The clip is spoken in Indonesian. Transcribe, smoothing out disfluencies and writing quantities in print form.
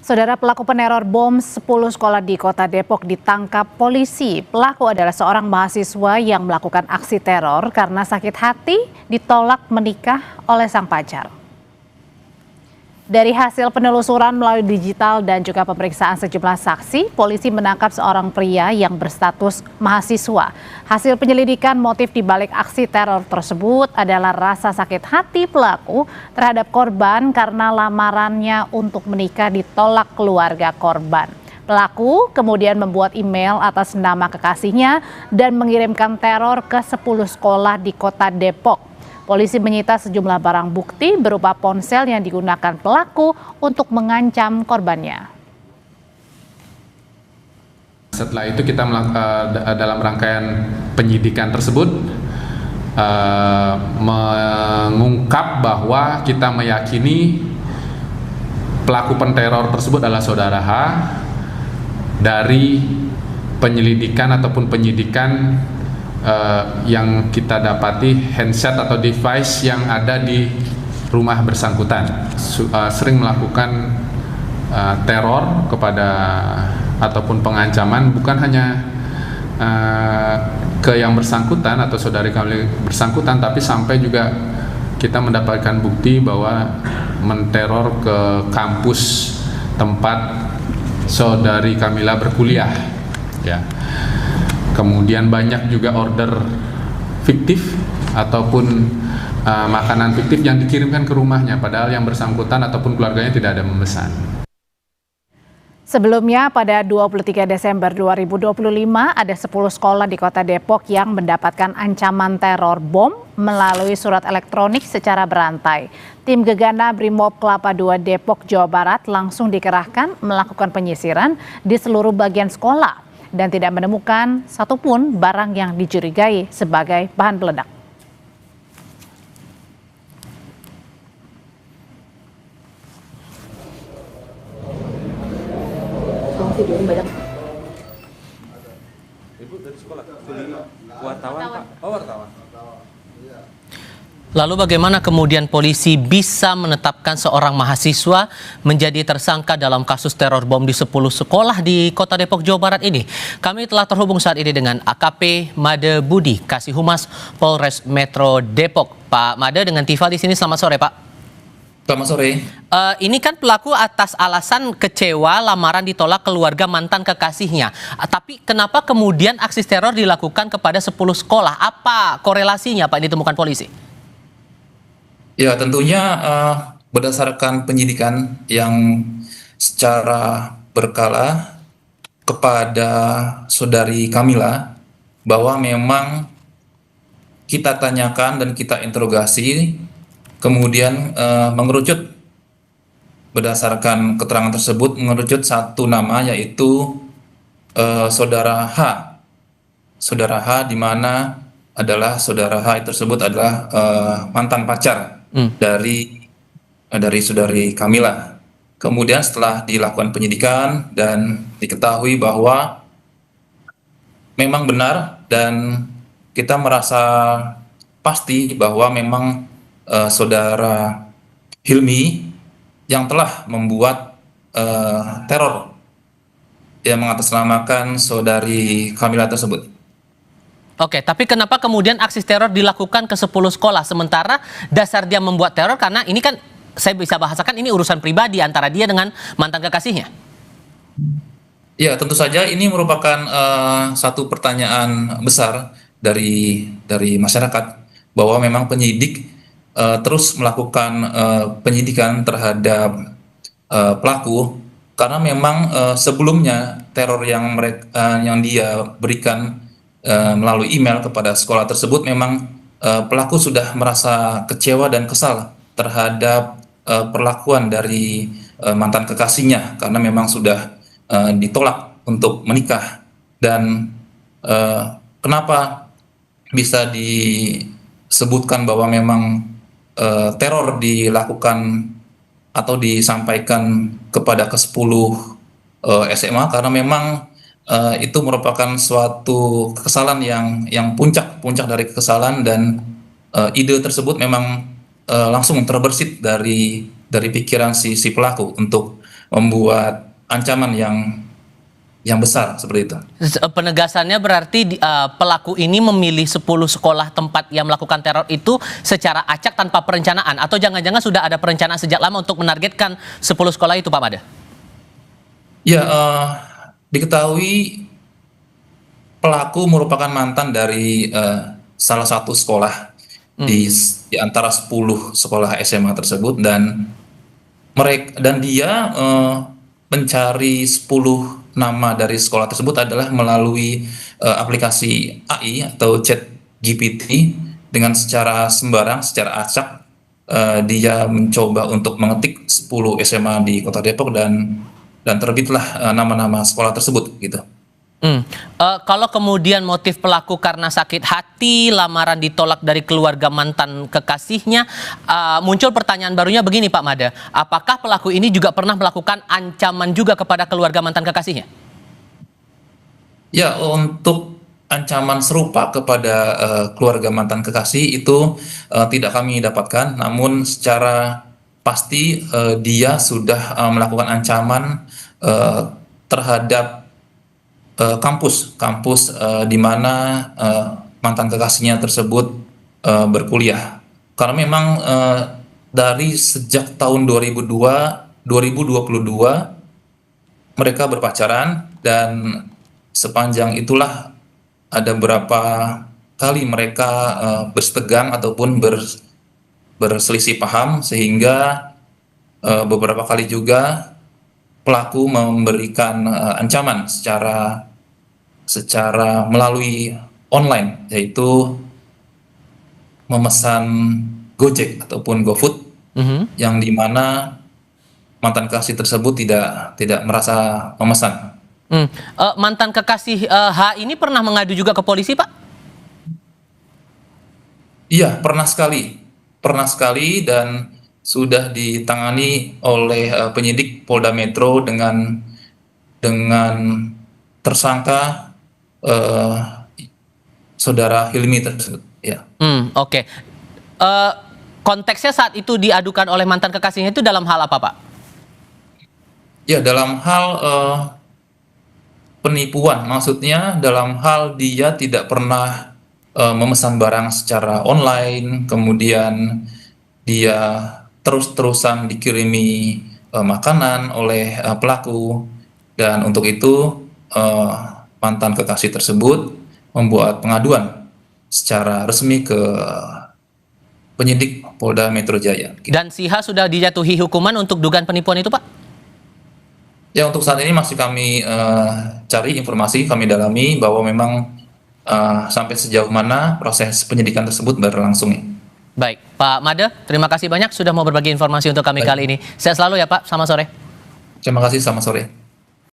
Saudara, pelaku peneror bom 10 sekolah di Kota Depok ditangkap polisi. Pelaku adalah seorang mahasiswa yang melakukan aksi teror karena sakit hati ditolak menikah oleh sang pacar. Dari hasil penelusuran melalui digital dan juga pemeriksaan sejumlah saksi, polisi menangkap seorang pria yang berstatus mahasiswa. Hasil penyelidikan, motif dibalik aksi teror tersebut adalah rasa sakit hati pelaku terhadap korban karena lamarannya untuk menikah ditolak keluarga korban. Pelaku kemudian membuat email atas nama kekasihnya dan mengirimkan teror ke 10 sekolah di Kota Depok. Polisi menyita sejumlah barang bukti berupa ponsel yang digunakan pelaku untuk mengancam korbannya. Setelah itu kita dalam rangkaian penyidikan tersebut mengungkap bahwa kita meyakini pelaku penteror tersebut adalah saudara H. Dari penyelidikan ataupun penyidikan yang kita dapati handset atau device yang ada di rumah bersangkutan sering melakukan teror kepada ataupun pengancaman bukan hanya ke yang bersangkutan atau saudari kami bersangkutan, tapi sampai juga kita mendapatkan bukti bahwa menteror ke kampus tempat saudari Kamila berkuliah, ya. Kemudian banyak juga order fiktif ataupun makanan fiktif yang dikirimkan ke rumahnya, padahal yang bersangkutan ataupun keluarganya tidak ada memesan. Sebelumnya pada 23 Desember 2025 ada 10 sekolah di Kota Depok yang mendapatkan ancaman teror bom melalui surat elektronik secara berantai. Tim Gegana Brimob Kelapa II Depok, Jawa Barat langsung dikerahkan melakukan penyisiran di seluruh bagian sekolah dan tidak menemukan satupun barang yang dicurigai sebagai bahan peledak. Ibu dari sekolah, wartawan Pak? Oh, wartawan. Lalu bagaimana kemudian polisi bisa menetapkan seorang mahasiswa menjadi tersangka dalam kasus teror bom di 10 sekolah di Kota Depok, Jawa Barat ini? Kami telah terhubung saat ini dengan AKP Made Budi, Kasih Humas Polres Metro Depok. Pak Made dengan Tifa di sini, selamat sore Pak. Selamat sore. Ini kan pelaku atas alasan kecewa lamaran ditolak keluarga mantan kekasihnya. Tapi kenapa kemudian aksi teror dilakukan kepada 10 sekolah? Apa korelasinya Pak ditemukan polisi? Ya, tentunya berdasarkan penyidikan yang secara berkala kepada saudari Kamila, bahwa memang kita tanyakan dan kita interogasi, kemudian mengerucut berdasarkan keterangan tersebut, mengerucut satu nama, yaitu saudara H. Saudara H, di mana adalah saudara H tersebut adalah mantan pacar dari saudari Kamila. Kemudian setelah dilakukan penyidikan dan diketahui bahwa memang benar, dan kita merasa pasti bahwa memang saudara Hilmi yang telah membuat teror yang mengatasnamakan saudari Kamila tersebut. Oke, tapi kenapa kemudian aksi teror dilakukan ke 10 sekolah sementara dasar dia membuat teror karena ini kan saya bisa bahasakan ini urusan pribadi antara dia dengan mantan kekasihnya? Ya, tentu saja ini merupakan satu pertanyaan besar dari masyarakat, bahwa memang penyidik terus melakukan penyidikan terhadap pelaku karena memang sebelumnya teror yang dia berikan melalui email kepada sekolah tersebut, memang pelaku sudah merasa kecewa dan kesal terhadap perlakuan dari mantan kekasihnya karena memang sudah ditolak untuk menikah. Dan kenapa bisa disebutkan bahwa memang teror dilakukan atau disampaikan kepada ke-10 SMA, karena memang itu merupakan suatu kekesalan yang puncak dari kekesalan, dan ide tersebut memang langsung terbersit dari pikiran si pelaku untuk membuat ancaman yang besar seperti itu. Penegasannya berarti pelaku ini memilih 10 sekolah tempat yang melakukan teror itu secara acak tanpa perencanaan, atau jangan-jangan sudah ada perencanaan sejak lama untuk menargetkan 10 sekolah itu, Pak Made? Ya, diketahui pelaku merupakan mantan dari salah satu sekolah di antara 10 sekolah SMA tersebut, dan dia mencari 10 nama dari sekolah tersebut adalah melalui aplikasi AI atau chat GPT. Dengan secara sembarang, secara acak, dia mencoba untuk mengetik 10 SMA di Kota Depok dan terbitlah nama-nama sekolah tersebut gitu. Kalau kemudian motif pelaku karena sakit hati, lamaran ditolak dari keluarga mantan kekasihnya, muncul pertanyaan barunya begini, Pak Made. Apakah pelaku ini juga pernah melakukan ancaman juga kepada keluarga mantan kekasihnya? Ya, untuk ancaman serupa kepada keluarga mantan kekasih itu tidak kami dapatkan, namun secara pasti dia sudah melakukan ancaman terhadap kampus di mana mantan kekasihnya tersebut berkuliah. Karena memang dari sejak tahun 2022 mereka berpacaran, dan sepanjang itulah ada beberapa kali mereka bersetegang ataupun berselisih paham, sehingga beberapa kali juga pelaku memberikan ancaman secara melalui online, yaitu memesan Gojek ataupun GoFood, yang dimana mantan kekasih tersebut tidak merasa memesan. Mantan kekasih H ini pernah mengadu juga ke polisi, Pak? Iya, pernah sekali, dan sudah ditangani oleh penyidik Polda Metro dengan tersangka saudara Hilmi tersebut. Ya. Oke. Konteksnya saat itu diadukan oleh mantan kekasihnya itu dalam hal apa, Pak? Ya, dalam hal penipuan, maksudnya dalam hal dia tidak pernah memesan barang secara online, kemudian dia terus-terusan dikirimi makanan oleh pelaku, dan untuk itu mantan kekasih tersebut membuat pengaduan secara resmi ke penyidik Polda Metro Jaya. Dan si H sudah dijatuhi hukuman untuk dugaan penipuan itu, Pak? Ya, untuk saat ini masih kami cari informasi, kami dalami bahwa memang sampai sejauh mana proses penyidikan tersebut berlangsung. Baik, Pak Made, terima kasih banyak sudah mau berbagi informasi untuk kami kali ini. Sehat selalu ya, Pak. Selamat sore. Terima kasih, selamat sore.